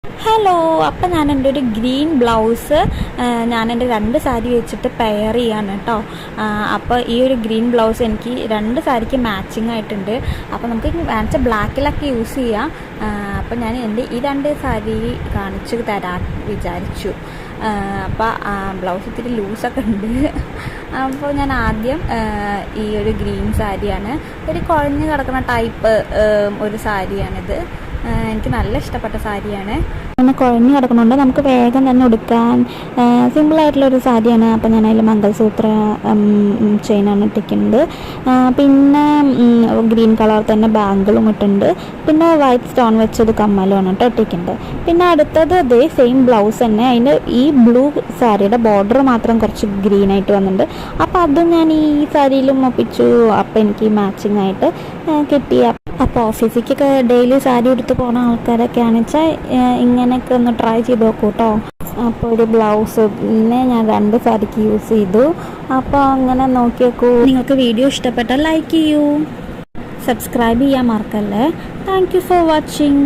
Hello, അപ്പം ഞാൻ എൻ്റെ ഒരു ഗ്രീൻ ബ്ലൗസ് ഞാൻ എൻ്റെ 2 സാരി വെച്ചിട്ട് പെയർ ചെയ്യാണ് കേട്ടോ. അപ്പോൾ ഈ ഒരു ഗ്രീൻ ബ്ലൗസ് എനിക്ക് 2 സാരിക്ക് മാച്ചിങ് ആയിട്ടുണ്ട്. അപ്പോൾ നമുക്ക് വേണമെച്ച ബ്ലാക്കിലൊക്കെ യൂസ് ചെയ്യാം. അപ്പോൾ ഞാൻ എൻ്റെ ഈ 2 സാരി കാണിച്ചു തരാൻ വിചാരിച്ചു. അപ്പോൾ ബ്ലൗസ് ഇത്തിരി ലൂസൊക്കെ ഉണ്ട്. അപ്പോൾ ഞാൻ ആദ്യം ഈ ഒരു ഗ്രീൻ സാരിയാണ്, ഒരു കുഴഞ്ഞ് കിടക്കുന്ന ടൈപ്പ് ഒരു സാരിയാണിത്. എനിക്ക് നല്ല ഇഷ്ടപ്പെട്ട സാരിയാണ്. അങ്ങനെ കുഴഞ്ഞ് കിടക്കുന്നുണ്ട്, നമുക്ക് വേഗം തന്നെ ഉടുക്കാൻ സിമ്പിളായിട്ടുള്ളൊരു സാരിയാണ്. അപ്പോൾ ഞാൻ അതിൽ മംഗൾസൂത്ര ചെയിനാണ് ഇട്ടിരിക്കുന്നത്. പിന്നെ ഗ്രീൻ കളർ തന്നെ ബാങ്കിളും ഇട്ടുണ്ട്. പിന്നെ വൈറ്റ് സ്റ്റോൺ വെച്ചത് കമ്മലുമാണ് കേട്ടോ ഇട്ടിരിക്കുന്നത്. പിന്നെ അടുത്തത് അതേ സെയിം ബ്ലൗസ് തന്നെ, അതിൻ്റെ ഈ ബ്ലൂ സാരിയുടെ ബോർഡർ മാത്രം കുറച്ച് ഗ്രീനായിട്ട് വന്നിട്ടുണ്ട്. അപ്പോൾ അതും ഞാൻ ഈ സാരിയിലും ഒപ്പിച്ചു. അപ്പോൾ എനിക്ക് മാച്ചിങ് ആയിട്ട് കിട്ടിയ. അപ്പോൾ ഓഫീസിലേക്കൊക്കെ ഡെയിലി സാരി എടുത്ത് പോകുന്ന ആൾക്കാരൊക്കെയാണെന്ന് വെച്ചാൽ ഇങ്ങനെയൊക്കെ ഒന്ന് ട്രൈ ചെയ്ത് നോക്കൂ കേട്ടോ. അപ്പോൾ ഒരു ബ്ലൗസ് പിന്നെ ഞാൻ 2 സാരിക്ക് യൂസ് ചെയ്തു. അപ്പോൾ അങ്ങനെ നോക്കി നോക്കൂ. നിങ്ങൾക്ക് വീഡിയോ ഇഷ്ടപ്പെട്ടാൽ ലൈക്ക് ചെയ്യൂ, സബ്സ്ക്രൈബ് ചെയ്യാൻ മറക്കല്ലേ. Thank you for watching.